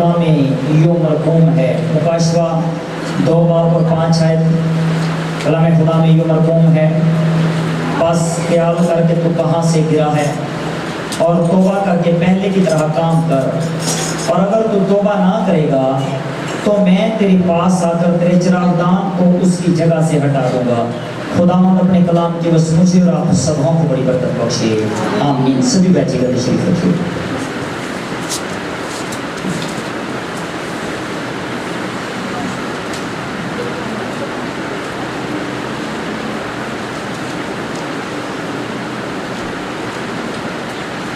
खुदा में यूं मरहूम है। मुकाशवा 2 बाब और 5 आयत। कलाम खुदा में यूं मरहूम है, बस ख्याल करके तू कहाँ से गिरा है और तौबा करके पहले की तरह काम कर, और अगर तू तौबा ना करेगा तो मैं तेरे पास आकर तेरे चिरागदान को उसकी जगह से हटा दूंगा। खुदावंद अपने कलाम की बस मुझे और आप सबों को बड़ी बरकत बख्शे। आमीन। सभी बैठिएगा, तशरीफ रखिए।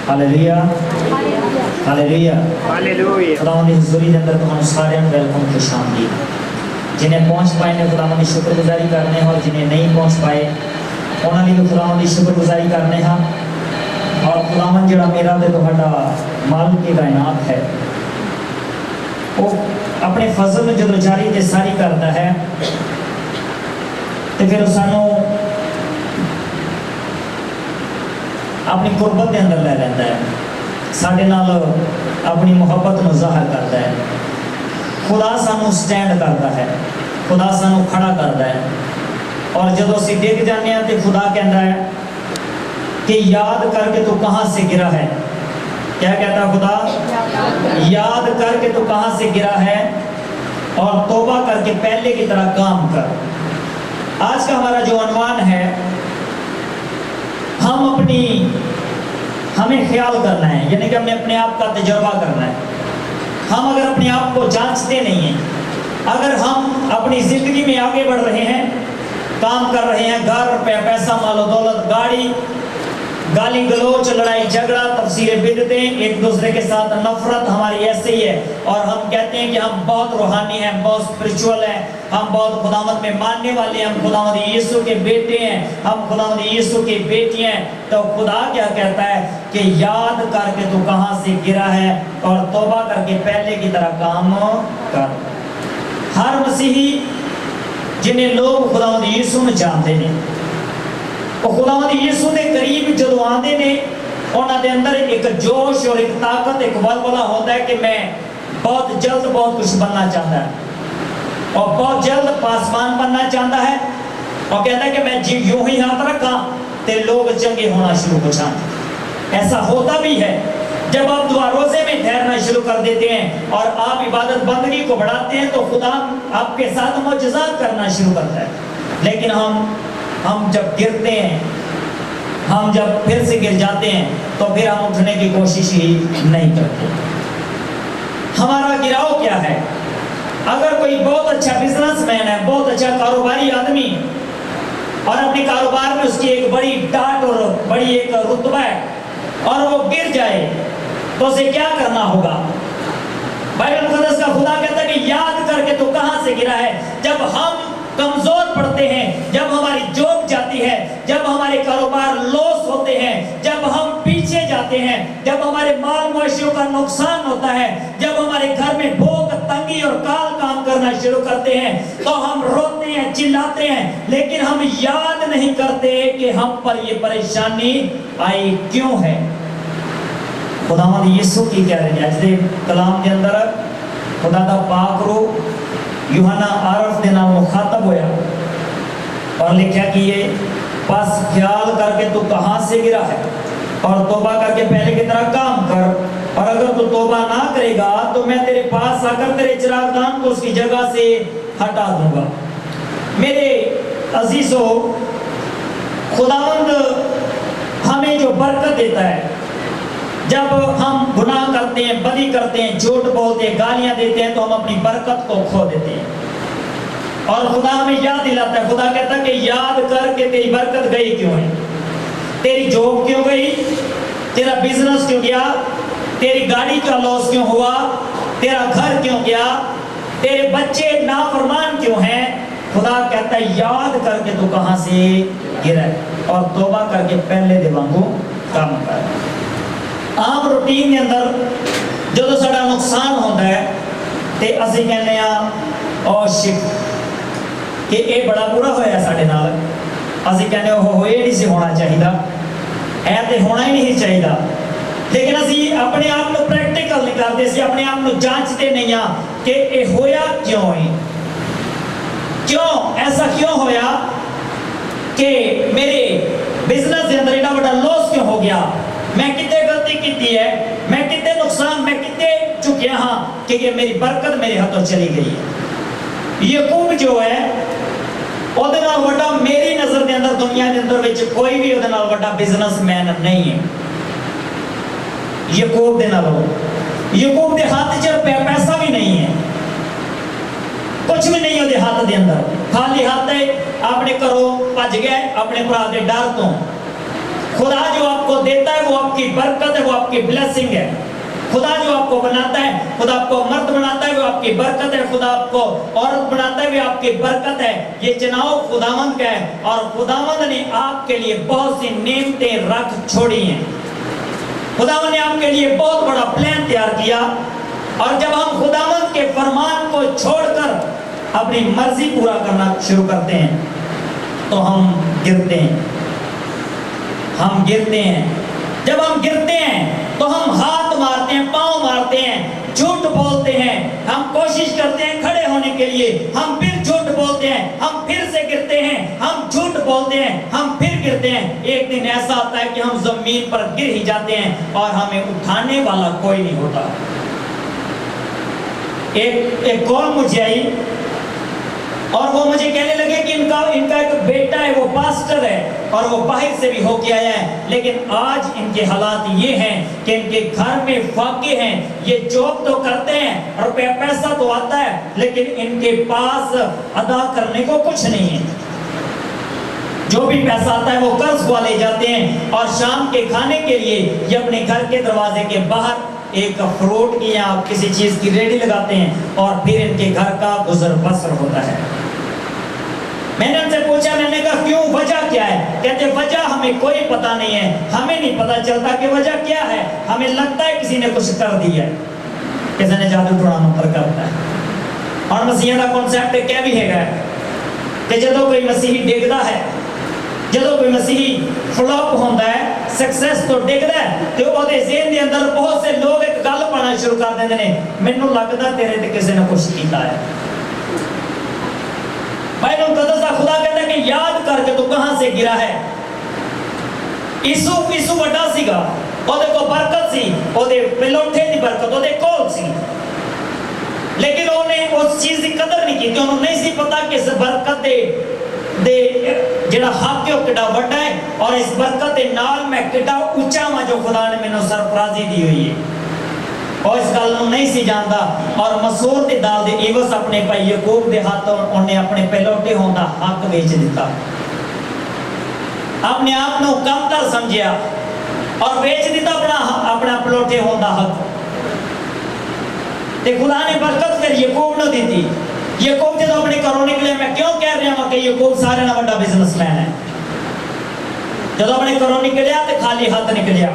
Hallelujah, hallelujah, hallelujah. खुदावंद की हुज़ूरी के अंदर तुहानू सारियां नू वेलकम, खुशामदीद। जिन्हें पहुंच पाए ने खुदावंद की शुक्रगुजारी करने, और जिन्हें नहीं पहुंच पाए उन्हां लई भी खुदावंद की शुक्रगुजारी करने हां। और खुदावंद जिहड़ा मेरा ते तुहाडा मालिक कायनात है, वो अपने फजल नू जदों जारी ते सारी करता है ते फिर सानू अपनी गुरबत के अंदर लै लैंदा है, साडे नाल अपनी मुहब्बत नूं ज़ाहिर करता है। खुदा सानू स्टैंड करता है, खुदा सानू खड़ा करता है। और जदों असीं डिग जाने तो खुदा कहता है कि याद करके तू कहाँ से गिरा है। क्या कहता खुदा? याद करके तू कहाँ से गिरा है और तौबा करके पहले की तरह काम कर। आज का हमारा जो अनवान है, हमें ख्याल करना है, यानी कि हमने अपने आप का तजर्बा करना है। हम अगर अपने आप को जांचते नहीं हैं, अगर हम अपनी ज़िंदगी में आगे बढ़ रहे हैं, काम कर रहे हैं, घर पैसा मालो दौलत गाड़ी, गाली गलोच, लड़ाई झगड़ा, तफसीरें बिदतें, एक दूसरे के साथ नफरत हमारी ऐसे ही है, और हम कहते हैं कि हम बहुत रूहानी हैं, बहुत स्पिरिचुअल हैं, हम बहुत खुदावंद में मानने वाले हैं, हम खुदावंद यीशु के बेटे हैं, हम खुदावंद यीशु की बेटी हैं। तो खुदा क्या कहता है कि याद करके तू कहाँ से गिरा है और तौबा करके पहले की तरह काम कर। हर मसीही जिन्हें लोग खुदावंद यीशु में जानते हैं, और खुदावंद यीशु के करीब जदों आते ने, उन्हां दे अंदर एक जोश और एक ताकत, एक वलवला होता है कि मैं बहुत जल्द बहुत कुछ बनना चाहता है, और बहुत जल्द पासवान बनना चाहता है, और कहता है कि मैं यूं ही हाथ रखा तो लोग चंगे होना शुरू हो जाते। ऐसा होता भी है जब आप दुआ रोजे में ठहरना शुरू कर देते हैं और आप इबादत बंदगी को बढ़ाते हैं, तो खुदा आपके साथ मौजज़ात करना शुरू करता है। लेकिन हम जब गिरते हैं, हम जब फिर से गिर जाते हैं, तो फिर हम उठने की कोशिश ही नहीं करते। हमारा गिराव क्या है? अगर कोई बहुत अच्छा बिजनेसमैन है, बहुत अच्छा कारोबारी आदमी, और अपने कारोबार में उसकी एक बड़ी डांट और बड़ी एक रुतबा है, और वो गिर जाए, तो उसे क्या करना होगा? बाइबल मुकद्दस का खुदा कहता है कि याद करके तो कहां से गिरा है। जब हम कमजोर पड़ते हैं, जब हमारी जॉब जाती है, जब हमारे कारोबार लॉस होते हैं, जब हम पीछे जाते हैं, जब हमारे माल मवेशियों का नुकसान होता है, जब हमारे घर में भूख तंगी और काल काम करना शुरू करते हैं, तो हम रोते हैं, चिल्लाते हैं, लेकिन हम याद नहीं करते कि हम पर ये परेशानी आई क्यों है। खुदावंद यीशु की कह रहे हैं, आज कलाम के अंदर खुदा दा पाक रूह यूहन्ना आरफ के नाल मुखातब होया और लिखा कि ये बस ख्याल करके तू कहाँ से गिरा है और तौबा करके पहले की तरह काम कर, और अगर तू तौबा ना करेगा तो मैं तेरे पास आकर तेरे चिरागदान को उसकी जगह से हटा दूंगा। मेरे अजीजों, खुदावंद हमें जो बरकत देता है, जब हम गुनाह करते हैं, बदी करते हैं, झूठ बोलते हैं, गालियां देते हैं, तो हम अपनी बरकत को खो देते हैं। और खुदा हमें याद दिलाता है, खुदा कहता है कि याद करके तेरी बरकत गई क्यों है, तेरी जॉब क्यों गई, तेरा बिजनेस क्यों गया, तेरी गाड़ी का लॉस क्यों हुआ, तेरा घर क्यों गया, तेरे बच्चे नाफरमान क्यों हैं। खुदा कहता है याद करके तू कहां से गिरा और तौबा करके पहले दे वांगू काम कर। आम रूटीन के अंदर जो साडा नुकसान होता है तो असीं कहने ओ शिट कि ये बड़ा बुरा होया साडे नाल, असीं कहने हो ये नहीं सी होना चाहिए, ऐ ते होना ही नहीं चाहिए, लेकिन असी अपने आप को प्रैक्टिकल नहीं करते, असी अपने आप को जांचते नहीं हाँ कि ये होया क्यों है, क्यों ऐसा क्यों होया कि मेरे बिजनेस के अंदर इतना बड़ा लॉस क्यों हो गया, मैं कितने गलती की है, मैं कितने नुकसान, मैं कितने चुकिया हाँ कि ये मेरी बरकत मेरे हाथों चली गई है। याकूब जो है ਉਹਦੇ ਨਾਲ ਵੱਡਾ मेरी नजर के अंदर दुनिया के अंदर विच कोई भी ਉਹਦੇ ਨਾਲ ਵੱਡਾ बिजनेसमैन नहीं है। याकूब के हाथ च पैसा भी नहीं है, कुछ भी नहीं ਉਹਦੇ हाथ के अंदर, खाली हाथ है, अपने घरों भज गया अपने भरा के डर तो। खुदा जो आपको देता है वो आपकी बरकत है, वो आपकी ब्लेसिंग है। खुदा जो आपको बनाता है, खुदा आपको मर्द बनाता है वो आपकी बरकत है, खुदा आपको औरत बनाता है वो आपकी बरकत है। ये चुनाव खुदावंद का है और खुदावंद ने आपके लिए बहुत सी नेमतें रख छोड़ी हैं। खुदावंद ने आपके लिए बहुत बड़ा प्लान तैयार किया और जब हम खुदावंद के फरमान को छोड़कर अपनी मर्जी पूरा करना शुरू करते हैं तो हम गिरते हैं, हम गिरते हैं। जब हम गिरते हैं तो हम हाथ मारते हैं, पांव मारते हैं, झूठ बोलते हैं, हम कोशिश करते हैं खड़े होने के लिए, हम फिर झूठ बोलते हैं, हम फिर से गिरते हैं, हम झूठ बोलते हैं, हम फिर गिरते हैं। एक दिन ऐसा आता है कि हम जमीन पर गिर ही जाते हैं और हमें उठाने वाला कोई नहीं होता। एक कॉल मुझे आई और वो मुझे कहने लगे कि इनका एक बेटा है, वो पास्टर है और वो बाहर से भी होके आया है, लेकिन आज इनके हालात ये हैं कि इनके घर में फाके हैं, ये जॉब तो करते हैं, रुपया पैसा तो आता है, लेकिन इनके पास अदा करने को कुछ नहीं है। जो भी पैसा आता है वो कर्ज वाले जाते हैं और शाम के खाने के लिए ये अपने घर के दरवाजे के बाहर एक फ्रूट की या किसी चीज की रेडी लगाते हैं और फिर इनके घर का गुजर बसर होता है। मैंने उनसे पूछा, मैंने कहा क्यों, वजह क्या है? कहते वजह हमें कोई पता नहीं है, हमें नहीं पता चलता कि वजह क्या है, हमें लगता है किसी ने कुछ कर दिया है, किसी ने जादू टोना पर करता है। और मसीह का कॉन्सेप्ट क्या भी है कि जब कोई मसीही डिगदा है, जब कोई मसीही फ्लॉप होता है, सक्सेस तो डिगदा है तो ਉਹਦੇ ज़हन के अंदर बहुत से लोग एक गल पाना शुरू कर देते हैं, मैनू लगता तेरे ते किसी ने कुछ किया है। भाई खुदा कहता है कि याद करके तू कहां से गिरा है। यीशु बड़ा सीगा, ਉਹਦੇ को बरकत सी, ਉਹਦੇ पिलोठे दी बरकत ਉਹਦੇ कोल सी, लेकिन ਉਹਨੇ उस चीज की कदर नहीं की, ਉਹਨੂੰ नहीं सी पता कि इस बरकत दे जेड़ा हक है कितना बड़ा है और इस बरकत के नाल मैं कितना ऊंचा हाँ जो खुदा ने मैनू सरफराजी दी हुई है, और इस गल नहीं सी जानता। और मसूर की दाल दे इवस अपने भाई याकूब के हाथों उन्हें अपने पहलौठे होने का हक बेच दिता, अपने आप को कमतर समझिया और बेच दिता अपना पलौठे होने का हक। ते खुदा ने बरकत फिर याकूब ने दी थी। याकूब जब अपने घरों निकले, मैं क्यों कह रहा हूं कि याकूब सारे ना बड़ा बिजनेसमैन है, जब अपने घरों निकलिया तो खाली हाथ निकलिया,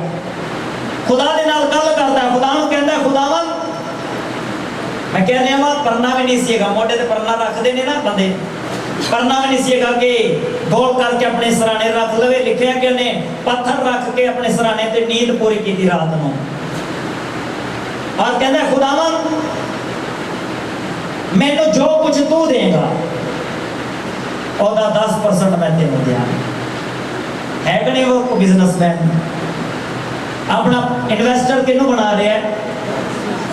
खुदा दे नाल गल करता है, खुदा नूं कहंदा खुदावन, मैं कह रहा हूं परना भी नहीं सीगा, मोढे ते परना रखते ने ना बंदे, परना भी नहीं सीगा कि गोल करके अपने सराने रख लवे। लिखिया कि उन्हें पत्थर रख के अपने सराने ते नींद पूरी की थी रात नूं, और कहंदा खुदावन मैनू जो कुछ तू देगा ओदा 10% मैं तेनू दिया। है कि नहीं वो बिजनेसमैन अपना इन्वेस्टर किनू बना रहा है?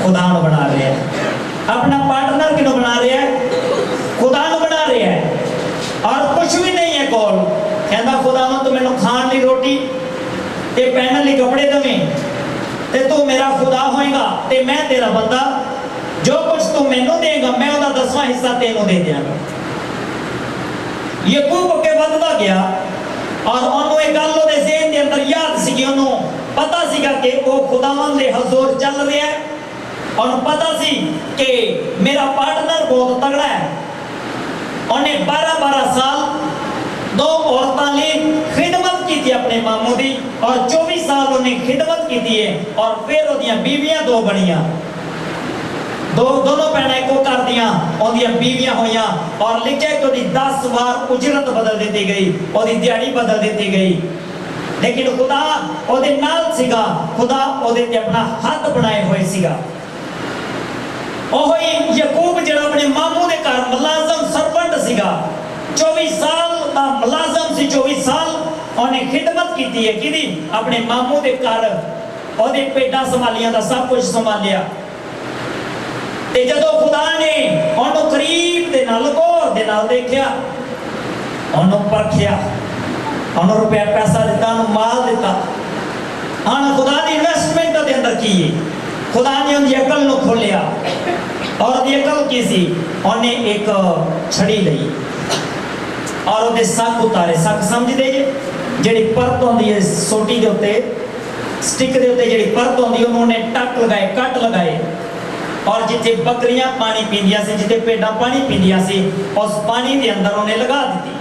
खुदा नू बना रहा है। अपना पार्टनर किनू बना रहा है? खुदा नू बना रहा है। और कुछ भी नहीं है कोल, कहता खुदावन तू मैनू खाण ली रोटी ते पहनण ली कपड़े देवें ते तू मेरा खुदा होएगा ते मैं तेरा बंदा, जो कुछ तू मैनू देगा मैं उसका 10वां हिस्सा तेनू दे देंगा। याकूब अगे बढ़ता गया और उन्होंने एक गल ਉਹਦੇ ज़हन के अंदर याद सी, उन्होंने पता सीगा कि वो खुदावंद दे हजूर चल रहा है और पता सी कि मेरा पार्टनर बहुत तगड़ा है। उन्हें 12-12 साल 2 औरतों ने खिदमत की थी अपने मामू की, और 24 साल उन्हें खिदमत की थी है, और फिर उनकी बीवियां 2 बनिया, दोनों भैन एको कर दिया, बीवियां हुई, और लिखे कि 10 बार उजरत बदल दी गई, दिहाड़ी बदल दी गई। लेकिन खुदा ਉਹਦੇ ਨਾਲ ਸੀਗਾ, खुदा ਉਹਦੇ ਤੇ ਆਪਣਾ ਹੱਥ ਬਣਾਏ ਹੋਏ ਸੀਗਾ। ਉਹੀ ਯਾਕੂਬ ਜਿਹੜਾ ਆਪਣੇ ਮਾਮੂ ਦੇ ਘਰ ਮੁਲਾਜ਼ਮ ਸਰਵੈਂਟ ਸੀਗਾ, 24 ਸਾਲ ਦਾ ਮੁਲਾਜ਼ਮ ਸੀ। 24 ਸਾਲ ਉਹਨੇ ਖਿਦਮਤ ਕੀਤੀ ਹੈ ਕਿਹਦੀ? ਆਪਣੇ ਮਾਮੂ ਦੇ ਘਰ। ਉਹਦੇ ਭੇਡਾਂ ਸੰਭਾਲੀਆਂ ਦਾ ਸਭ ਕੁਝ ਸੰਭਾਲਿਆ। ਤੇ ਜਦੋਂ ਖੁਦਾ ਨੇ ਉਹਨੂੰ ਕਰੀਬ ਦੇ ਨਾਲ ਗੌਰ ਦੇ ਨਾਲ ਦੇਖਿਆ, ਉਹਨੂੰ ਪਰਖਿਆ, ਉਹਨੂੰ ਰੁਪਇਆ ਪੈਸਾ ਦਿੱਤਾ, ਉਹਨੂੰ ਮਾਲ ਦਿੱਤਾ। ਹੁਣ ਖੁਦਾ ਦੀ ਇਨਵੈਸਟਮੈਂਟ ਉਹਦੇ ਅੰਦਰ ਕੀ ਹੈ? खुदा ने उनकी अकल ਨੂੰ खोलिया। और ਉਹਦੀ अकल की सी? ਉਹਨੇ एक छड़ी ਲਈ और ਉਹਦੇ ਸੱਕ ਉਤਾਰੇ। ਸੱਕ ਸਮਝਦੇ ਜੇ? ਜਿਹੜੀ ਪਰਤ ਹੁੰਦੀ ਹੈ ਸੋਟੀ ਦੇ ਉੱਤੇ, ਸਟਿਕ ਦੇ ਉੱਤੇ ਜਿਹੜੀ ਪਰਤ ਹੁੰਦੀ, ਉਹਨੂੰ ਉਹਨੇ ਟੱਕ ਲਗਾਏ, ਕੱਟ ਲਗਾਏ। और जिथे बकरियां पानी पींदियां सी, जिथे भेडां पानी पींदियां सी, उस पानी के अंदर उन्हें लगा दी।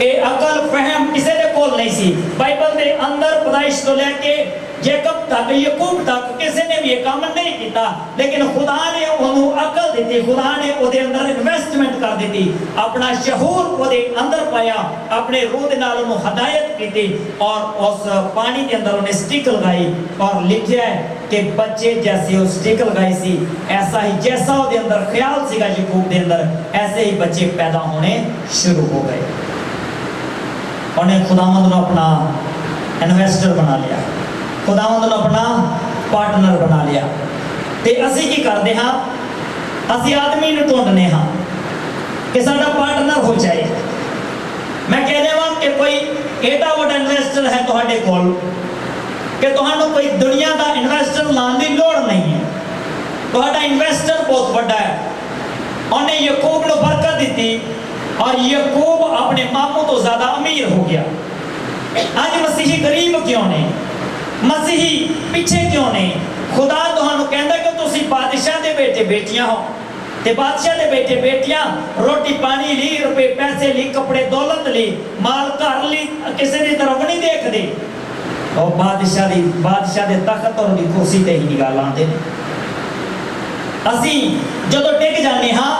ये अकल फहम किसी के कोल नहीं सी। बाइबल के अंदर पैदाइश तो लैके जैकब तक, याकूब तक किसी ने भी ये काम नहीं किया, लेकिन खुदा ने उन्हें अकल दी। खुदा ने उसके अंदर इन्वेस्टमेंट कर दी, अपना शहूर उसके अंदर पाया, अपने रूह के नाल उन्हें हदायत की और उस पानी के अंदर उन्हें स्टिक लगाई और लिखा है कि बच्चे जैसे वो स्टिक लगाई सी, ऐसा ही जैसा उसके अंदर ख्याल सीगा याकूब के अंदर, ऐसे ही बच्चे पैदा होने शुरू हो गए। उन्हें खुदावंद ने अपना इन्वेस्टर बना लिया, खुदावंद ने अपना पार्टनर बना लिया। तो असी की करते हाँ? असी आदमी नूं ढूंढने हाँ कि साडा पार्टनर हो जाए। मैं कह रहा हूँ कि कोई एडा वड्डा इन्वेस्टर है तुहाडे कोल कि तुहानूं कोई दुनिया का इन्वेस्टर लाने की लोड़ नहीं है। तुहाडा इन्वेस्टर बहुत बड़ा है। उन्हें याकूब नूं बरकत दी और याकूब अपने मामू तो ज्यादा अमीर हो गया। आज मसीही गरीब क्यों ने? मसीही पीछे क्यों ने? खुदा तुहानू कहता कि तुसी बादशाह दे बेटे बेटियां हो, ते बादशाह दे बेटे बेटियां रोटी पानी ली, रुपए पैसे ली, कपड़े दौलत ली, माल घर ली, किसी की तरफ नहीं देखते। और बादशाह दे तख्त और दी कुर्सी ते ही निगाह लाते। असी जदों टिक जाने हाँ,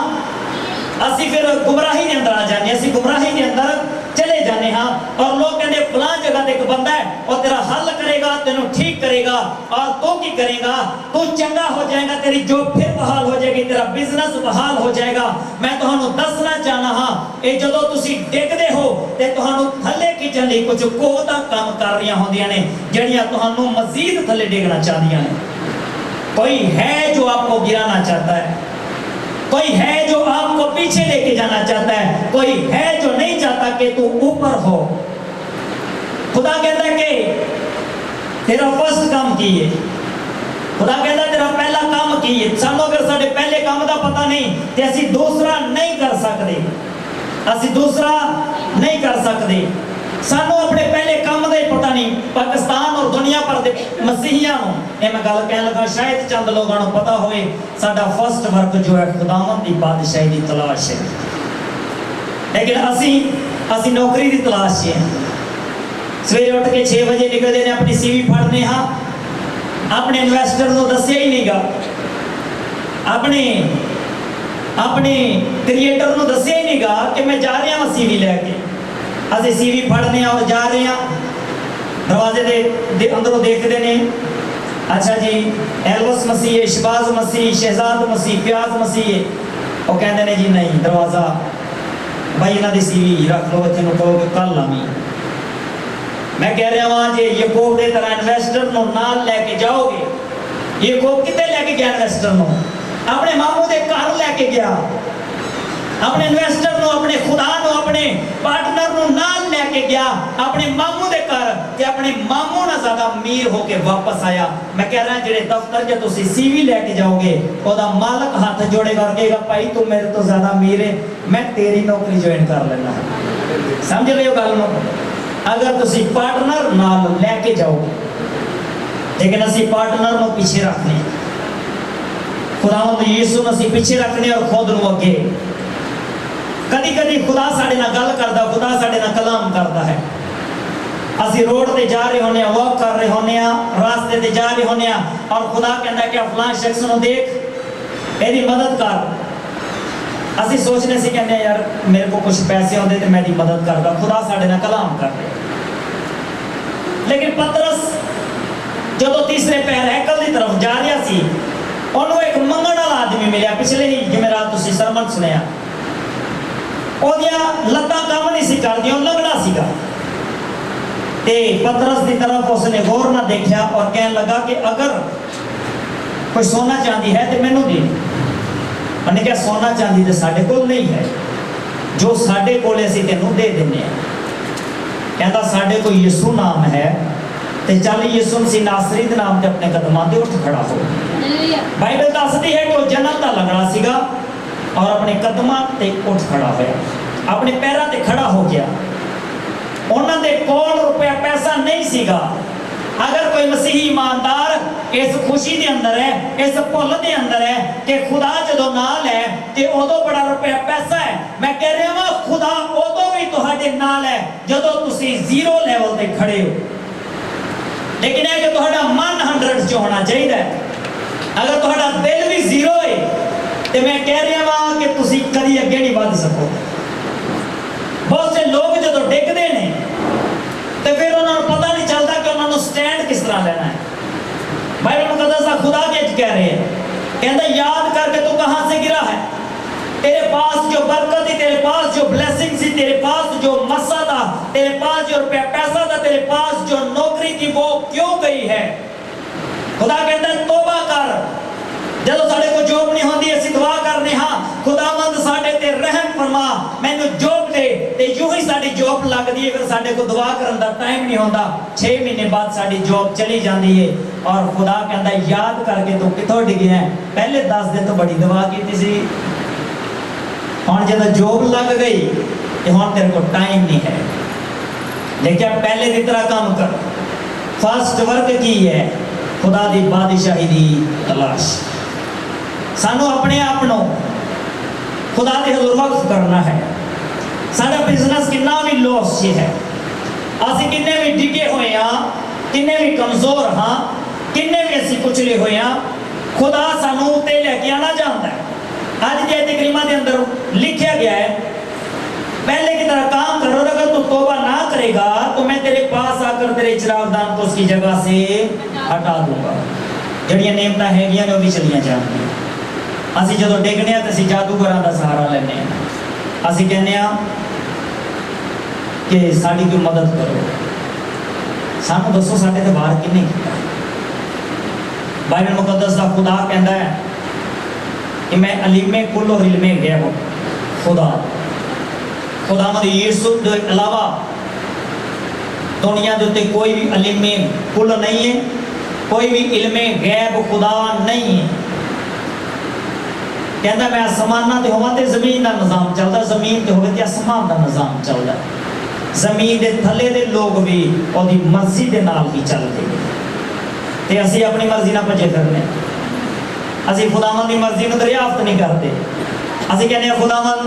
असी फिर गुमराही के अंदर आ जाने, असी गुमराही के अंदर चले जाने हाँ। और लोग कहते फलां जगह ते एक बंदा है और तेरा हल करेगा, तेनू ठीक करेगा, और तू की करेगा? तू चंगा हो जाएगा, तेरी जॉब फिर बहाल हो जाएगी, तेरा बिजनेस बहाल हो जाएगा। मैं तुहानू दसना चाहना हाँ, ये जदों तुसी डिगदे हो ते तुहानू थल्ले खिचण लई कुछ कोहता काम कर रही होंदियां ने, जिहड़ियां तुहानू मजीद थल्ले डिगना चाहदियां ने। कोई है जो आपको गिराना चाहता है, कोई है जो आपको पीछे लेके जाना चाहता है, कोई है जो नहीं चाहता कि तू ऊपर हो। खुदा कहता है कि तेरा फर्स्ट काम की है। खुदा कहता है तेरा पहला काम की है। सानू अगर साडे पहले काम का पता नहीं तो असी दूसरा नहीं कर सकते, असी दूसरा नहीं कर सकते। सानू अपने पहले काम का ही पता नहीं। पाकिस्तान और दुनिया भर के मसीहियां नूं ये मैं गल कहन लगा, शायद चंद लोगों को पता होए, साडा फर्स्ट वर्क जो है खुदावंद की बादशाही की तलाश है। लेकिन असी नौकरी की तलाश है। सवेरे उठ के 6 बजे निकलते हैं, अपनी सीवी फड़ने हाँ, अपने इन्वेस्टर को दसिया ही नहीं गा, अपने क्रिएटर को दसिया ही नहीं गा कि मैं जा रहा हाँ सीवी लैके। असी सीवी फड़ने और जा रहे हैं, दरवाजे दे अंदरों देखते हैं, अच्छा जी एल्वस मसीह है, शहबाज मसीह, शहजाद मसीह, प्याज मसीह है। वो कहते हैं जी नहीं, दरवाजा भाई इन्हों की सीवी रख लो, इतने कहोगे कल आवी। मैं कह रहा वहाँ जे याकूब की तरह इन्वेस्टर को नाल लैके जाओगे। याकूब कितने लैके गया इन्वेस्टर को? अपने मामू के घर लैके गया। अपने इन्वेस्टर को, अपने खुदा को, अपने पार्टनर को नाल लैके गया अपने मामू के घर, ते अपने मामू ना ज्यादा अमीर होके वापस आया। मैं कह रहा जेडे दफ्तर च तुसी सीवी लैके जाओगे, ओदा मालक हाथ जोड़ेगा और कहेगा भाई तू मेरे तो ज्यादा अमीर है, मैं तेरी नौकरी ज्वाइन कर लेना। समझ रहे हो गल नूं? अगर तुसी पार्टनर नाल लैके जाओगे, लेकिन असी पार्टनर को पीछे रखने, खुदावंद यीशु नूं असी पीछे रखने और खुद नूं अगे। कदी कदी खुदा साडे नाल गल करदा, खुदा साडे नाल कलाम करदा है। असी रोड ते जा रहे होने, वॉक कर रहे होने, रास्ते ते जा रहे होने, और खुदा कहता कि फलां शख्स नूं देख, एदी मदद कर। असी सोचने से कहने यार मेरे को कुछ पैसे होंदे ते मैं दी मदद करदा। खुदा साडे नाल कलाम कर रहा। लेकिन पतरस जो तीसरे पैर हैकल की तरफ जा रहा सी, उन्होंने एक मंगण वाला आदमी मिला। पिछले ही जुमेरात तुसीं सरमन सुनिया, ओदियां लत्तां काम नहीं सी करदियां, लंगड़ा सीगा। ते पतरस की तरफ उसने गौर ना देखा और कहने लगा कि अगर कोई सोना चांदी है तो मैनू दे। उन्हें कहा सोना चांदी तो साडे कोल नहीं है, जो साडे कोल असीं तैनूं दे दिंदे हां। कहता साडे कोल यीशु नाम है, ते चल यीशु मसीह नासरी दे नाम ते अपने कदमां ते उठ खड़ा हो। बाइबल दसदी है कि वो जन्नत दा लंगड़ा सीगा और अपने कदमां ते उठ खड़ा होया, अपने पैरां ते खड़ा हो गया। उन्हां दे कोल रुपया पैसा नहीं सीगा। अगर कोई मसीही ईमानदार इस खुशी दे अंदर है, इस भुल दे अंदर है कि खुदा जदों नाल है ते उदों बड़ा रुपया पैसा है, मैं कह रहा वां खुदा उदों भी तुहाडे नाल है जदों तुसीं जीरो लेवल ते खड़े हो। लेकिन है कि तुहाडा मन 100 च होना चाहिए। अगर तुहाडा दिल भी जीरो है तो मैं कह रहा वां कि तुसीं कदी अगे नहीं वध सको। बहुत से लोग जो डिगते हैं तो फिर उन्होंने पता नहीं चलता कि उन्होंने स्टैंड किस तरह लेना है। बाइबल मुकद्दस खुदा के कह रहे हैं, कहता याद करके तू कहां से गिरा है, तेरे पास जो बरकत थी, तेरे पास जो ब्लेसिंग थी, तेरे पास जो मसा था, तेरे पास जो रुपया पैसा था, तेरे पास जो नौकरी थी, वो क्यों गई है। खुदा कहता है तौबा कर। जब साढ़े को जॉब नहीं होती असीं दुआ करने हाँ खुदावंद साढ़े ते रहम फरमा, मैनू जॉब दे, ते यूं ही साडी जॉब लगदी है, फिर साढ़े को दुआ करन दा टाइम नहीं होता। 6 महीने बाद साडी जॉब चली जाती है और खुदा कहता याद करके तू किथों डिगे है, पहले 10 दिन तो बड़ी दुआ की सी, हुण जब जॉब लग गई तो हुण तेरे को टाइम नहीं है। लेकिन पहले की तरह काम कर। फर्स्ट वर्क की है खुदा दी बादशाही दी तलाश। सानू अपने आप को खुदा के हज़ूर वक्फ करना है। साडा बिजनेस कितना भी लॉस है, असीं किन्ने भी डिगे हुए हाँ, किन्ने भी कमजोर हाँ, किन्ने भी असीं कुचले हुए हाँ, खुदा सानू उत्ते लेके आना चाहता है। अज के तकरीमा के अंदर लिखा गया है पहले की तरह काम करो, अगर तू तौबा ना करेगा तो मैं तेरे पास आकर तेरे चिरागदान को उसकी जगह से हटा दूंगा। जड़ियां नेमतां हैगियां ने वो भी चलियां जाएंगी। असीं जदों डिगने तो असीं जादूगरां दा सहारा लैने, असीं कहने कि साडी कोई मदद करो, सानू दसो साडे ते वार किन्ने कीता। बाइबल मुकद्दस दा खुदा कहंदा है कि मैं अलीमे कुल और इल्मे गैब खुदा, खुदावंद यीशु के अलावा दुनिया के उत्ते कोई भी अलीमे कुल नहीं है, कोई भी इल्मे गैब खुदा नहीं है। कहता मैं आसमाना ते होवां ते जमीन का निज़ाम चलता, जमीन ते होवे ते आसमान का निज़ाम चलता। जमीन के थले दे लोग भी ओदी मर्जी दे नाल ही चलते ते असीं अपनी मर्जी ना भजे फिरने। असीं खुदावंद दी मर्जी नूं दरियाफ्त नहीं करते। असीं कहने खुदावंद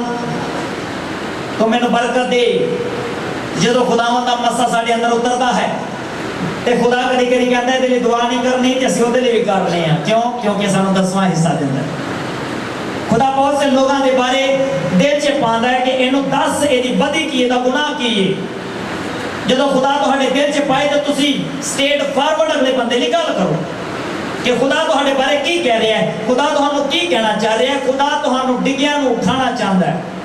तो मैनू बरकत दे। जो खुदावंद का मसा साडे अंदर उतरता है तो खुदा कभी कभी कहता है तेरी दुआ नहीं करनी तो असीं उहदे लई भी कर रहे हैं। क्यों? क्योंकि सानू 10वां हिस्सा दिंदा है। खुदा बहुत से लोगों के बारे दिल च पाता है कि इनू दस यदि बदी की है, गुनाह की है। जो खुदा तुहाडे दिल च पाए तो तुसी स्टेट फॉरवर्ड अगले बंदे की गल करो कि खुदा तुहाडे बारे की कह रहा है, खुदा तुहानू की कहना चाह रहा है। खुदा तुहानू डिगियां नू उठाना चाहता है।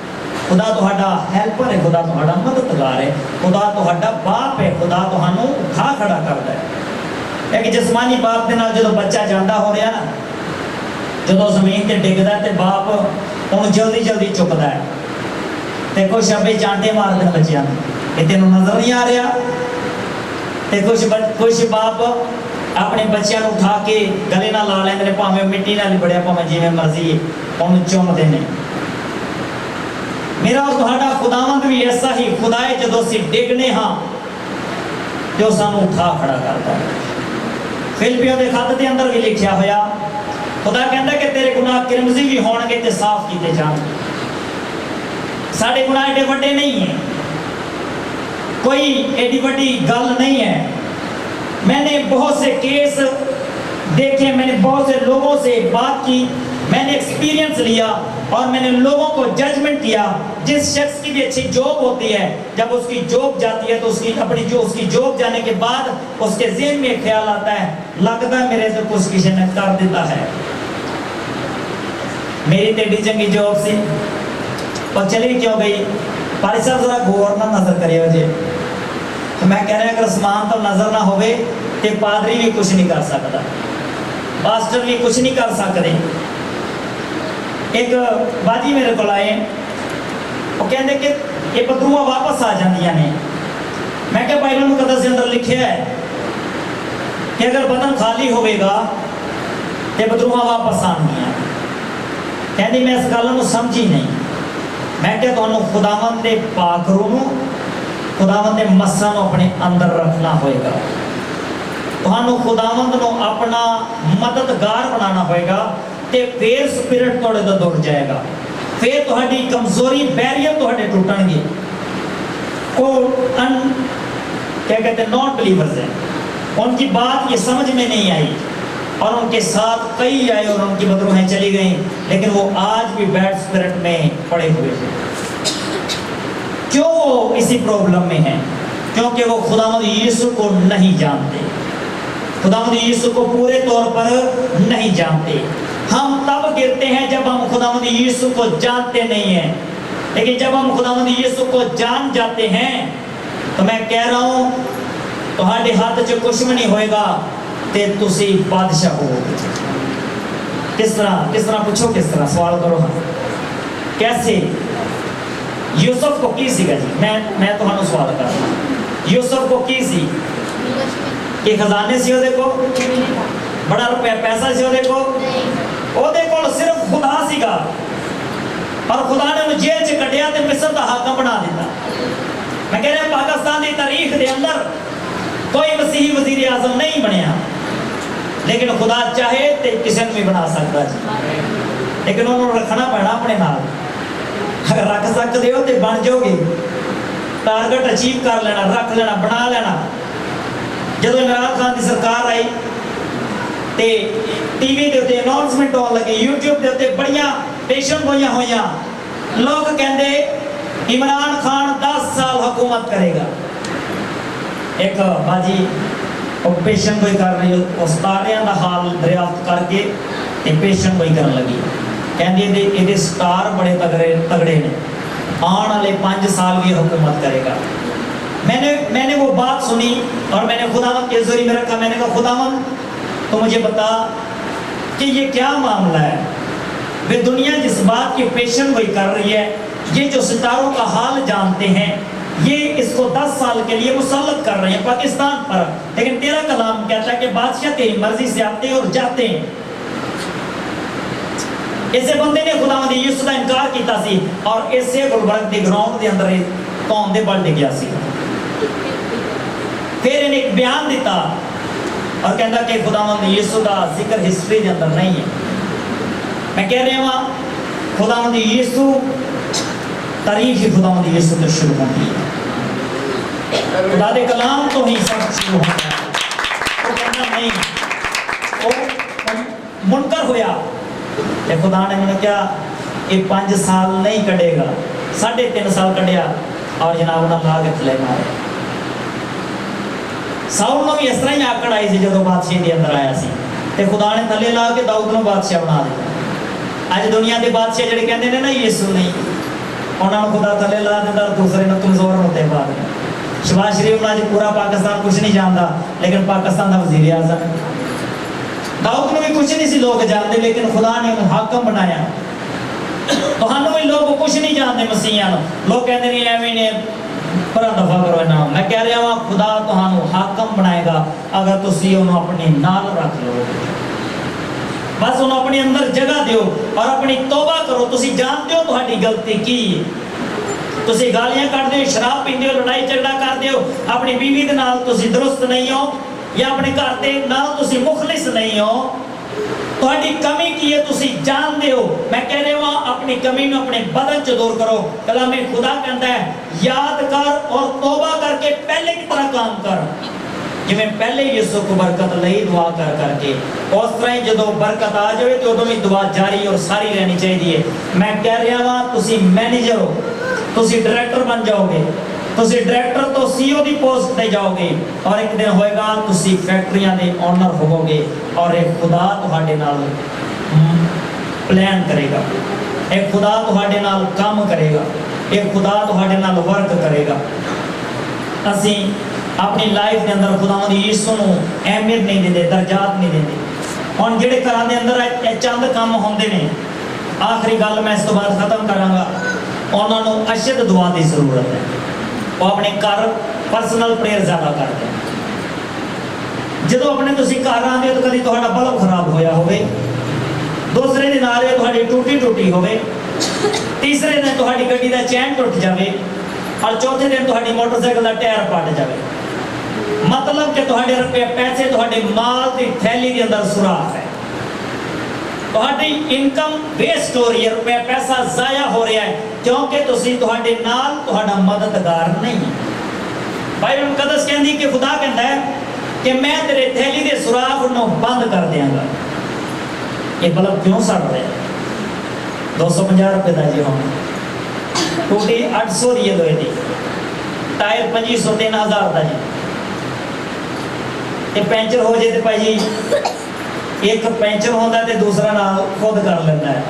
खुदा तुहाडा हेल्पर है, खुदा तुहाडा मददगार है, खुदा तुहाडा बाप है, खुदा तुहानू उठा खड़ा करता है। एक जिस्मानी बाप के नाल जो बच्चा जाता हो रहा ना, जो जमीन से डिगदा तो बाप उन्हें जल्दी जल्दी चुकता है, तो कुछ अबे चांटे मारते हैं बच्चों ये तेन नजर नहीं आ रहा। तो कुछ बाप अपने बच्चों को उठा के गले ना ला लेंगे, भावें मिट्टी ना लिबड़िया, भावें जिमें मर्जी उन्हें चुमते हैं। मेरा और तुहाडा खुदावंद भी ऐसा ही खुदा है, जो असीं डिगने हाँ जो सानू उठा खड़ा करता है। फिलिपियों के खत के अंदर भी लिखा होया खुदा कहता कि तेरे गुनाह किरमजी भी होणगे ते साफ किए जाणगे। साडे गुनाह एडे वड्डे नहीं है, कोई एडी वड्डी गल नहीं है। मैंने बहुत से केस देखे, मैंने बहुत से लोगों से बात की, मैंने एक्सपीरियंस लिया और मैंने लोगों को जजमेंट किया। जिस शख्स की भी अच्छी जॉब होती है, जब उसकी जॉब जाती है तो उसकी जॉब जाने के बाद उसके ज़हन में ख्याल आता है, लगता है मेरे से कुछ किसी ने कर देता है, मेरी तो एडी चंगी जॉब सी और चली क्यों गई। भाई साहब जरा गौर ना नजर करियो जी। तो मैं कह रहा अगर समान तो नजर ना होवे तो पादरी भी कुछ नहीं कर सकता, पास्टर भी कुछ नहीं कर सकते। एक बाजी मेरे को आए, वो कहते कि ये बदरूआ वापस आ जांदियां ने। मैं क्या बाइबल मुकद्दस के अंदर लिखे है कि अगर बदन खाली होवेगा तो बदरूआ वापस आंदियां। कहती मैं इस गल को समझी नहीं। मैं क्या तुहानू खुदावंद दे पाक रूह नू, खुदावंद दे मस्सा नू अपने अंदर रखना होएगा। तुहानू खुदावंद नू अपना मददगार बनाना होएगा ते फिर स्पिरिट तुहाडे तो दुर जाएगा। फिर तुहाडी कमजोरी बैरियर तुहाडे टूटणगे। वो क्या कहते हैं नॉन बिलीवर्स हैं, उनकी बात ये समझ में नहीं आई और उनके साथ कई आए और उनकी बदरूहें चली गई, लेकिन वो आज भी बैड स्पिरिट में पड़े हुए हैं। क्यों वो इसी प्रॉब्लम में हैं? क्योंकि वो खुदावंद यीशु को नहीं जानते, खुदावंद यीशु को पूरे तौर पर नहीं जानते। हम तब गिरते हैं जब हम खुदावंद यीशु को जानते नहीं हैं, लेकिन जब हम खुदावंद यीशु को जान जाते हैं तो मैं कह रहा हूँ तुम्हारे हाथ च कुछ भी नहीं होएगा ते तुसी बादशाह हो। किस तरह पूछो, किस तरह सवाल करो। हाँ कैसे? यूसुफ को की सीगा जी? मैं तुहानू सवाल कर रहा हूं, यूसुफ को की सी कि खजाने सी ओदे को, बड़ा रुपया पैसा सी ओदे को, ओदे कोल सिर्फ खुदा सीगा और खुदा ने उन्हें जेल च कटिया ते मिस्र दा हाकम बना दिता। मैं कह रहा पाकिस्तान की तारीख के अंदर कोई मसीही वजीर आजम नहीं बनया, लेकिन खुदा चाहे तो किसी भी बना सकता जी, लेकिन उन्होंने रखना पैना अपने नाल। अगर रख सकते हो तो बन जाओगे, टारगेट अचीव कर लेना, रख लेना, बना लेना। जब इमरान खान की सरकार आई तो टीवी के उत्ते अनाउंसमेंट होने लगी, यूट्यूब के उत्ते बड़ियां पेशन गोइयां होइयां, लोग कहते इमरान खान 10 साल हुकूमत करेगा। एक बाजी पेशन कोई कर रही हो सितारियां का हाल दरियाफ्त करके पेशन कोई कर लगी, कहते ये स्टार बड़े तगड़े ने, आने वाले 5 साल भी हुकूमत करेगा। मैंने वो बात सुनी और मैंने खुदावंद के ज़रिए में रखा। मैंने कहा खुदावंद तो मुझे बता कि ये क्या मामला है? वे दुनिया जिस बात की पेशन गोई कर रही है, ये जो सितारों का हाल जानते हैं, ये इसको 10 साल के लिए मुसल्लत कर रहे हैं पाकिस्तान पर, लेकिन तेरा कलाम कहता है कि बादशाह तेरी मर्जी से आते और जाते हैं। इसे बंदे ने खुदावंद यीशु का इनकार किया सी और इसे गुलबर्ग के ग्राउंड के अंदर कौन दे बल गया सी। फिर इन्हें एक बयान दिता और कहता कि खुदावंद यीशु का जिक्र हिस्ट्री के अंदर नहीं है। मैं कह रहा हूँ खुदावंद यीशु, तारीख ही खुदावंद यीशु से शुरू होती है, खुदा दे कलाम तो ही सब शुरू होता है। वो कहना नहीं, वो मुनकर होया ते खुदा ने मैंने क्या ये 5 साल नहीं कटेगा, 3.5 साल कटिया और जनाब उन्हें ला के थले मारे। साउल ने भी इस तरह ही आकड़ आई सी जो बादशाह के अंदर आया सी ते खुदा ने थले ला के दाऊद को बादशाह बना दिया। अज दुनिया के बादशाह जिहड़े कहते हैं ना यीशु नहीं, उन्होंने खुदा थले ला दिता, दूसरे ने कमजोर होते बाद। शहबाज शरीफ ने पूरा पाकिस्तान कुछ नहीं जानता, लेकिन पाकिस्तान का वजीर आजम है। दाऊद को भी कुछ नहीं सी लोग जानते, लेकिन खुदा ने उन्हें हाकम बनाया। तो हम भी लोग कुछ नहीं जानते मसीहा, लोग कहते नहीं एवं ने पर दफा करो ना। मैं कह रहा हूँ खुदा तुहानू हाकम बनाएगा अगर तुसी उन्हें अपने नाल रख लो, बस उन्हें अपने अंदर जगह दो और अपनी तौबा करो। तुसी जानते हो तुम्हारी गलती की, तुसी गालियां कढ़दे हो, शराब पींदे हो, लड़ाई झगड़ा करते हो, अपनी बीवी के नाल तुसी दुरुस्त नहीं हो या अपने घर के नाल तुसी मुखलिस नहीं हो। तुम्हारी कमी की है तुसी जानते हो। मैं कह रहा हूँ अपनी कमी में अपने बदन च दूर करो। कलाम खुदा कहता है याद कर और तौबा करके पहले की तरह काम कर। ਜਿਵੇਂ ਪਹਿਲੇ ਯਿਸੂ ਕੋ ਬਰਕਤ ਲਈ ਦੁਆ ਕਰ ਕਰਕੇ, ਉਸ ਤਰ੍ਹਾਂ ਹੀ ਜਦੋਂ ਬਰਕਤ ਆ ਜਾਵੇ ਤੇ ਉਦੋਂ ਵੀ ਦੁਆ ਜਾਰੀ ਔਰ ਸਾਰੀ ਰਹਿਣੀ ਚਾਹੀਦੀ ਹੈ। ਮੈਂ ਕਹਿ ਰਿਹਾ ਵਾਂ, ਤੁਸੀਂ ਮੈਨੇਜਰ ਹੋ, ਤੁਸੀਂ ਡਾਇਰੈਕਟਰ ਬਣ ਜਾਓਗੇ, ਤੁਸੀਂ ਡਾਇਰੈਕਟਰ ਤੋਂ CEO ਦੀ ਪੋਸਟ ਤੇ ਜਾਓਗੇ, ਔਰ ਇੱਕ ਦਿਨ ਹੋਏਗਾ ਤੁਸੀਂ ਫੈਕਟਰੀਆਂ ਦੇ ਓਨਰ ਹੋਵੋਗੇ, ਔਰ ਇਹ ਖੁਦਾ ਤੁਹਾਡੇ ਨਾਲ ਪਲਾਨ ਕਰੇਗਾ, ਇਹ ਖੁਦਾ ਤੁਹਾਡੇ ਨਾਲ ਕੰਮ ਕਰੇਗਾ, ਇਹ ਖੁਦਾ ਤੁਹਾਡੇ ਨਾਲ ਵਰਕ ਕਰੇਗਾ। ਅਸੀਂ ਆਪਣੀ ਲਾਈਫ ਦੇ ਅੰਦਰ ਖੁਦਾਵੰਦ ਯਿਸੂ ਨੂੰ ਅਹਿਮੀਅਤ ਨਹੀਂ ਦਿੰਦੇ, ਦਰਜਾਤ ਨਹੀਂ ਦਿੰਦੇ। ਹੁਣ ਜਿਹੜੇ ਘਰਾਂ ਦੇ ਅੰਦਰ ਇਹ ਚੰਦ ਕੰਮ ਹੁੰਦੇ ਨੇ, ਆਖਰੀ ਗੱਲ ਮੈਂ ਇਸ ਤੋਂ ਬਾਅਦ ਖਤਮ ਕਰਾਂਗਾ, ਉਹਨਾਂ ਨੂੰ ਅਸ਼ਦ ਦੁਆ ਦੀ ਜ਼ਰੂਰਤ ਹੈ। ਉਹ ਆਪਣੇ ਘਰ ਪਰਸਨਲ ਪ੍ਰੇਅਰ ਜ਼ਿਆਦਾ ਕਰਦੇ ਨੇ। ਜਦੋਂ ਆਪਣੇ ਤੁਸੀਂ ਘਰ ਆਉਂਦੇ ਹੋ ਤਾਂ ਕਦੀ ਤੁਹਾਡਾ ਬਲਬ ਖਰਾਬ ਹੋਇਆ ਹੋਵੇ, ਦੂਸਰੇ ਦਿਨ ਆ ਰਹੇ ਤੁਹਾਡੀ ਟੂਟੀ ਹੋਵੇ, ਤੀਸਰੇ ਦਿਨ ਤੁਹਾਡੀ ਗੱਡੀ ਦਾ ਚੈਨ ਟੁੱਟ ਜਾਵੇ, ਔਰ ਚੌਥੇ ਦਿਨ ਤੁਹਾਡੀ ਮੋਟਰਸਾਈਕਲ ਦਾ ਟਾਇਰ ਪਟ ਜਾਵੇ। ਮਤਲਬ ਕਿ ਤੁਹਾਡੇ ਰੁਪਏ ਪੈਸੇ ਤੁਹਾਡੇ ਮਾਲ ਦੀ ਥੈਲੀ ਦੇ ਅੰਦਰ ਸੁਰਾਖ ਹੈ, ਤੁਹਾਡੀ ਇਨਕਮ ਵੇਸਟ ਹੋ ਰਹੀ ਹੈ, ਰੁਪਏ ਪੈਸਾ ਜ਼ਾਇਆ ਹੋ ਰਿਹਾ ਹੈ, ਕਿਉਂਕਿ ਤੁਸੀਂ ਤੁਹਾਡੇ ਨਾਲ ਤੁਹਾਡਾ ਮਦਦਗਾਰ ਨਹੀਂ ਹੈ। ਬਾਈਬਲ ਮੁਕੱਦਸ ਕਹਿੰਦੀ ਕਿ ਖੁਦਾ ਕਹਿੰਦਾ ਹੈ ਕਿ ਮੈਂ ਤੇਰੇ ਥੈਲੀ ਦੇ ਸੁਰਾਖ ਨੂੰ ਬੰਦ ਕਰ ਦਿਆਂਗਾ। ਇਹ ਬਲਬ ਕਿਉਂ ਸੜ ਰਿਹਾ? 250 ਰੁਪਏ ਦਾ ਜੀ, ਹੁਣ ਟੂਟੀ 800 ਦੀ ਹੈ ਲੋਹੇ ਦੀ, ਟਾਇਰ 2500 3000 ਦਾ ਜੀ। ਤੇ ਪੈਂਚਰ ਹੋ ਜੇ ਤੇ ਭਾਈ ਜੀ, ਇੱਕ ਪੈਂਚਰ ਹੁੰਦਾ ਤੇ ਦੂਸਰਾ ਨਾਲ ਖੁਦ ਕਰ ਲੈਂਦਾ ਹੈ।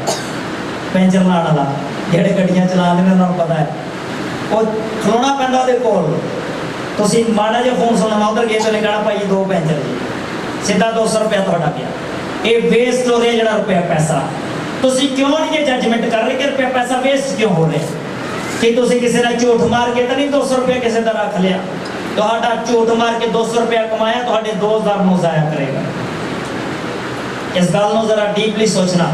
ਪੈਂਚਰ ਲਾਉਣ ਵਾਲਾ ਜਿਹੜੇ ਗੱਡੀਆਂ ਚਲਾਉਂਦੇ ਨੇ ਉਹਨਾਂ ਨੂੰ ਪਤਾ ਹੈ, ਉਹ ਖਲੋਣਾ ਪੈਂਦਾ ਉਹਦੇ ਕੋਲ। ਤੁਸੀਂ ਮਾੜਾ ਜਿਹਾ ਫੋਨ ਸੁਣਨਾ, ਉਧਰ ਗਏ ਚਲੇ ਕਹਿਣਾ ਭਾਈ 2 ਪੈਂਚਰ ਜੀ, ਸਿੱਧਾ 200 ਰੁਪਇਆ ਤੁਹਾਡਾ ਗਿਆ। ਇਹ ਵੇਸਟ ਹੋ ਰਿਹਾ ਜਿਹੜਾ ਰੁਪਇਆ ਪੈਸਾ। ਤੁਸੀਂ ਕਿਉਂ ਨਹੀਂ ਇਹ ਜੱਜਮੈਂਟ ਕਰ ਰਹੇ ਕਿ ਰੁਪਇਆ ਪੈਸਾ ਵੇਸਟ ਕਿਉਂ ਹੋ ਰਿਹਾ? ਕਿ ਤੁਸੀਂ ਕਿਸੇ ਨਾਲ ਝੂਠ ਮਾਰ ਕੇ ਤਾਂ ਨਹੀਂ 200 ਰੁਪਇਆ ਕਿਸੇ ਦਾ ਰੱਖ ਲਿਆ? ਤੁਹਾਡਾ ਝੂਠ ਮਾਰ ਕੇ 200 ਰੁਪਇਆ ਕਮਾਇਆ ਤੁਹਾਡੇ 2000 ਨੂੰ ਜ਼ਾਇਆ ਕਰੇਗਾ। ਇਸ ਗੱਲ ਨੂੰ ਜ਼ਰਾ ਡੀਪਲੀ ਸੋਚਣਾ।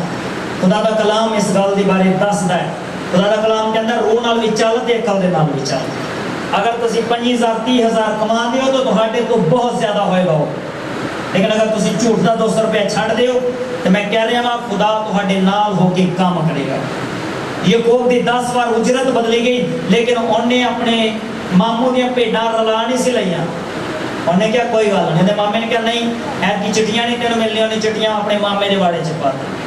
ਖੁਦਾ ਦਾ ਕਲਾਮ ਇਸ ਗੱਲ ਦੇ ਬਾਰੇ ਦੱਸਦਾ ਹੈ। ਖੁਦਾ ਦਾ ਕਲਾਮ ਕਹਿੰਦਾ ਰੂਹ ਨਾਲ ਵੀ ਚੱਲ ਤੇ ਅਕਲ ਦੇ ਨਾਲ ਵੀ ਚੱਲ। ਅਗਰ ਤੁਸੀਂ 5000 30000 ਕਮਾਉਂਦੇ ਹੋ ਤਾਂ ਤੁਹਾਡੇ ਤੋਂ ਬਹੁਤ ਜ਼ਿਆਦਾ ਹੋਏਗਾ ਉਹ, ਲੇਕਿਨ ਅਗਰ ਤੁਸੀਂ ਝੂਠ ਦਾ 200 ਰੁਪਇਆ ਛੱਡ ਦਿਓ ਤੇ ਮੈਂ ਕਹਿ ਰਿਹਾ ਹਾਂ ਖੁਦਾ ਤੁਹਾਡੇ ਨਾਲ ਹੋ ਕੇ ਕੰਮ ਕਰੇਗਾ। ਯਾਕੂਬ ਦੀ 10 ਵਾਰ ਉਜਰਤ ਬਦਲੀ ਗਈ, ਲੇਕਿਨ ਉਹਨੇ ਆਪਣੇ ਮਾਮੂ ਦੀਆਂ ਭੇਡਾਂ ਰਲਾ ਨਹੀਂ ਸੀ ਲਈਆਂ। ਉਹਨੇ ਕਿਹਾ ਕੋਈ ਗੱਲ ਨਹੀਂ, ਤੇ ਮਾਮੇ ਨੇ ਕਿਹਾ ਨਹੀਂ ਐਤਕੀ ਚਿੱਟੀਆਂ ਨਹੀਂ ਤੈਨੂੰ ਮਿਲਣੀਆਂ, ਉਹਨੇ ਚਿੱਟੀਆਂ ਆਪਣੇ ਮਾਮੇ ਦੇ ਵਾੜੇ 'ਚ ਪਾ ਦਿੱਤੀਆਂ।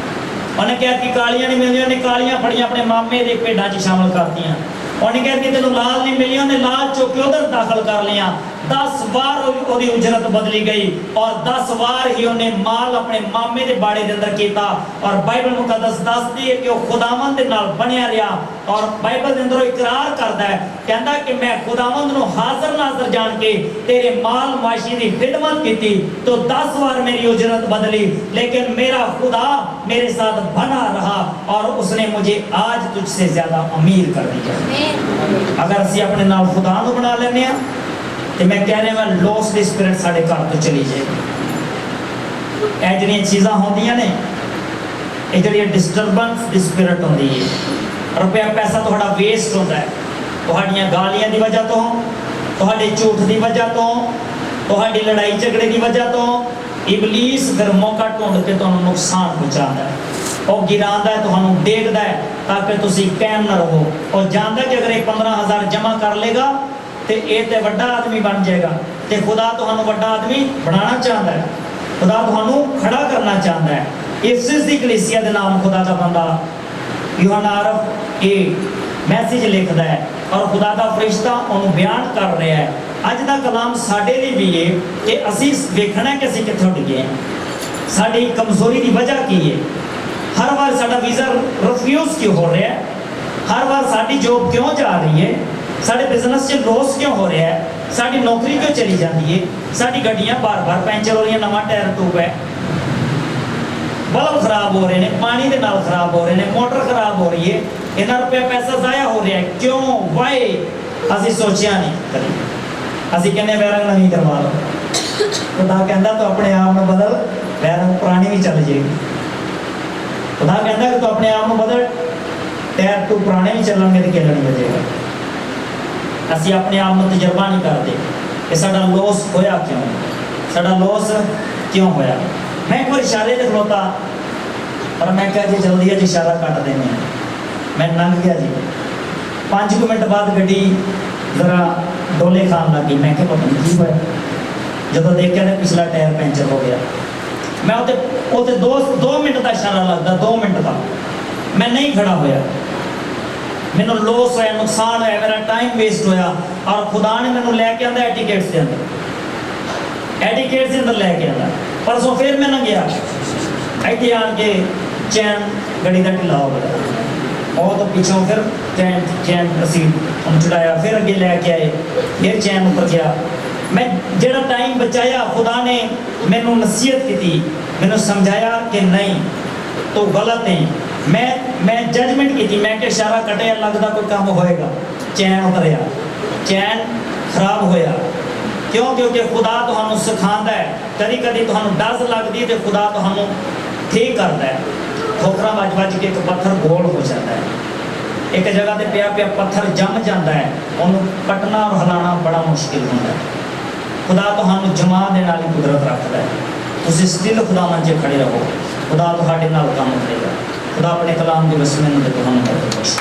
ਉਹਨੇ ਕਿਹਾ ਕਿ ਕਾਲੀਆਂ ਨਹੀਂ ਮਿਲਣੀਆਂ, ਉਹਨੇ ਕਾਲੀਆਂ ਫੜੀਆਂ ਆਪਣੇ ਮਾਮੇ ਦੇ ਭੇਡਾਂ 'ਚ ਸ਼ਾਮਲ ਕਰਤੀਆਂ। ਉਹਨੇ ਕਿਹਾ ਕਿ ਤੈਨੂੰ ਲਾਲ ਨਹੀਂ ਮਿਲੀ, ਉਹਨੇ ਲਾਲ ਚੁੱਕ ਕੇ ਉਧਰ ਦਾਖਲ ਕਰ ਲਿਆ। 10 ਵਾਰ ਉਹਦੀ ਉਜਰਤ ਬਦਲੀ ਗਈ, ਔਰ 10 ਵਾਰ ਹੀ ਉਹਨੇ ਮਾਲ ਆਪਣੇ ਮਾਮੇ ਦੇ ਬਾੜੇ ਦੇ ਅੰਦਰ ਕੀਤਾ। ਔਰ ਬਾਈਬਲ ਮੁਕੱਦਸ ਦੱਸਦੀ ਹੈ ਕਿ ਉਹ ਖੁਦਾਵੰਦ ਦੇ ਨਾਲ ਬਣਿਆ ਰਿਹਾ, ਔਰ ਬਾਈਬਲ ਦੇ ਅੰਦਰ ਉਹ ਇਕਰਾਰ ਕਰਦਾ ਹੈ, ਕਹਿੰਦਾ ਕਿ ਮੈਂ ਖੁਦਾਵੰਦ ਨੂੰ ਹਾਜ਼ਰ ਨਾਜ਼ਰ ਜਾਣ ਕੇ ਤੇਰੇ ਮਾਲ ਮਾਸ਼ੀ ਦੀ ਖਿਦਮਤ ਕੀਤੀ तो 10 बार मेरी उजरत बदली, लेकिन मेरा खुदा मेरे साथ बना रहा और उसने मुझे आज तुझसे ज्यादा अमीर कर दिया। अगर असी अपने नाल खुदा नूं बना लेने आ ते मैं कह रहा मैं लॉस दी स्पिरिट साडे घर तो चली जाएगी। ਇਹ ਜਿਹੜੀਆਂ ਚੀਜ਼ਾਂ ਹੁੰਦੀਆਂ ਨੇ, ਇਹ ਜਿਹੜੀ ਡਿਸਟਰਬੈਂਸ ਦੀ ਸਪਿਰਿਟ ਹੁੰਦੀ ਹੈ। ਰੁਪਿਆ ਪੈਸਾ ਤੁਹਾਡਾ ਵੇਸਟ ਹੁੰਦਾ ਹੈ, ਤੁਹਾਡੀਆਂ ਗਾਲੀਆਂ ਦੀ ਵਜ੍ਹਾ ਤੋਂ, ਤੁਹਾਡੇ ਝੂਠ ਦੀ ਵਜ੍ਹਾ ਤੋਂ, ਤੁਹਾਡੀ ਲੜਾਈ ਝਗੜੇ ਦੀ ਵਜ੍ਹਾ ਤੋਂ। ਇਬਲੀਸ ਫਿਰ ਮੌਕਾ ਢੂੰਡ ਕੇ ਤੁਹਾਨੂੰ ਨੁਕਸਾਨ ਪਹੁੰਚਾਉਂਦਾ ਹੈ। ਉਹ ਗਿਰਾਉਂਦਾ ਹੈ, ਤੁਹਾਨੂੰ ਦੇਖਦਾ ਹੈ ਤਾਂ ਕਿ ਤੁਸੀਂ ਕਾਇਮ ਨਾ ਰਹੋ। ਉਹ ਜਾਣਦਾ ਕਿ ਅਗਰ ਇਹ 15000 ਜਮ੍ਹਾਂ ਕਰ ਲੇਗਾ ਤੇ ਇਹ ਤੇ ਵੱਡਾ ਆਦਮੀ ਬਣ ਜਾਏਗਾ, ਤੇ ਖੁਦਾ ਤੁਹਾਨੂੰ ਵੱਡਾ ਆਦਮੀ ਬਣਾਉਣਾ ਚਾਹੁੰਦਾ ਹੈ। खुदा ਤੁਹਾਨੂੰ ਖੜਾ ਕਰਨਾ ਚਾਹੁੰਦਾ ਹੈ। ਇਫਸਿਸ ਦੀ ਕਲੀਸਿਆ ਦੇ ਨਾਮ ਖੁਦਾ ਦਾ ਬੰਦਾ ਯੋਹਨਾ ਆਰਫ ਇਹ ਮੈਸੇਜ ਲਿਖਦਾ ਹੈ, ਔਰ ਖੁਦਾ ਦਾ ਫਰਿਸ਼ਤਾ ਉਹਨੂੰ ਬਿਆਨ ਕਰ ਰਿਹਾ ਹੈ। ਅੱਜ ਦਾ ਕਲਾਮ ਸਾਡੇ ਲਈ ਵੀ ਹੈ ਕਿ ਅਸੀਂ ਵੇਖਣਾ ਕਿ ਅਸੀਂ ਕਿੱਥੇ ਉੱਡ ਗਏ ਹਾਂ, ਸਾਡੀ ਕਮਜ਼ੋਰੀ ਦੀ ਵਜ੍ਹਾ ਕੀ ਹੈ। ਹਰ ਵਾਰ ਸਾਡਾ ਵੀਜ਼ਾ ਰਿਫਿਊਜ਼ ਕਿਉਂ ਹੋ ਰਿਹਾ ਹੈ, ਹਰ ਵਾਰ ਸਾਡੀ ਜੋਬ ਕਿਉਂ ਜਾ ਰਹੀ ਹੈ, ਸਾਡੇ ਬਿਜ਼ਨਸ 'ਚ ਲੋਸ ਕਿਉਂ ਹੋ ਰਿਹਾ ਹੈ, ਸਾਡੀ ਨੌਕਰੀ ਕਿਉਂ ਚਲੀ ਜਾਂਦੀ ਹੈ, ਸਾਡੀ ਗੱਡੀਆਂ ਬਾਰ-ਬਾਰ ਪੈਂਚਰ ਹੋ ਰਹੀਆਂ, ਨਵਾਂ ਟਾਇਰ ਟੂਬ ਹੈ, ਬਲਬ ਖਰਾਬ ਹੋ ਰਹੇ ਨੇ, ਪਾਣੀ ਦੇ ਨਾਲ ਖਰਾਬ ਹੋ ਰਹੇ ਨੇ, ਮੋਟਰ ਖਰਾਬ ਹੋ ਰਹੀ ਹੈ, ਇੰਨਾ ਰੁਪਇਆ ਪੈਸਾ ਜ਼ਾਇਆ ਹੋ ਰਿਹਾ ਹੈ। ਕਿਉਂ? ਵਾਈ ਅਸੀਂ ਸੋਚਿਆ ਨਹੀਂ ਕਦੇ। ਅਸੀਂ ਕਹਿੰਦੇ ਵੈਰੰਗ ਨਵੀਂ ਕਰਵਾ ਲਓ, ਖੁਦਾ ਕਹਿੰਦਾ ਤੂੰ ਆਪਣੇ ਆਪ ਨੂੰ ਬਦਲ, ਵੈਰੰਗ ਪੁਰਾਣੀ ਵੀ ਚੱਲ ਜਾਏਗੀ। ਖੁਦਾ ਕਹਿੰਦਾ ਕਿ ਤੂੰ ਆਪਣੇ ਆਪ ਨੂੰ ਬਦਲ, ਟਾਇਰ ਤੂੰ ਪੁਰਾਣੇ ਵੀ ਚੱਲਣਗੇ ਤੇ ਕਿਹੜਾ ਨਹੀਂ ਵਜੇਗਾ। ਅਸੀਂ ਆਪਣੇ ਆਪ ਨੂੰ ਤਜਰਬਾ ਨਹੀਂ ਕਰਦੇ ਕਿ ਸਾਡਾ ਲੋਸ ਹੋਇਆ ਕਿਉਂ, ਸਾਡਾ ਲੋਸ ਕਿਉਂ ਹੋਇਆ। ਮੈਂ ਇੱਕ ਵਾਰ ਇਸ਼ਾਰੇ ਤੇ ਖਲੋਤਾ, ਪਰ ਮੈਂ ਕਿਹਾ ਜੀ ਜਲਦੀ ਅੱਜ ਇਸ਼ਾਰਾ ਕੱਟ ਦੇਣੇ, ਮੈਂ ਲੰਘ ਗਿਆ ਜੀ। 5 ਮਿੰਟ ਬਾਅਦ ਗੱਡੀ ਜ਼ਰਾ ਡੋਲੇ ਖਾਣ ਲੱਗੀ। ਮੈਂ ਕਿਹਾ ਪਤਾ ਨਹੀਂ ਕੀ ਹੋਇਆ, ਜਦੋਂ ਦੇਖਿਆ ਤੇ ਪਿਛਲਾ ਟਾਇਰ ਪੈਂਚਰ ਹੋ ਗਿਆ। मैं उते 2 मिनट का इशारा लगता, 2 मिनट का, मैं नहीं खड़ा होया। मैनू लॉस होया, नुकसान होया, मेरा टाइम वेस्ट होया। और खुदा ने मैनू लैके आंदा एटिकेट्स के अंदर, एटिकेट्स के अंदर लैके आंदा। परसों फिर मैं ना गया, इतने आन के चैन गड्डी का ढिला हो गया और तो पिछों फिर चैन असी हम चढ़ाया, फिर अगे लैके आए, फिर चैन उपर गया। मैं जेड़ा टाइम बचाया, खुदा ने मैनू नसीहत की, मैनू समझाया कि नहीं तो गलत है। मैं जजमेंट की, मैं कि इशारा कटिया लगता कोई काम होएगा, चैन उतरिया, चैन खराब होया। क्यों? क्योंकि खुदा तुहानू सिखांदा है। कदी कदी तुहानू डस लगती तो खुदा तुहानू ठीक करता है। ठोकरा वज वज के एक पत्थर गोल हो जाता है, एक जगह ते पिया पिया पत्थर जम जाता है, उन्होंने पटना और हिलाना बड़ा मुश्किल होता है। खुदा तुहानू जमा देने वाली कुदरत रखता है। तुसीं स्टिल खुदा मंचे खड़े रहो, खुदा तुहाडे नाल काम करेगा। खुदा अपने कलाम की वसीले नाल तुहानू बहुत खुश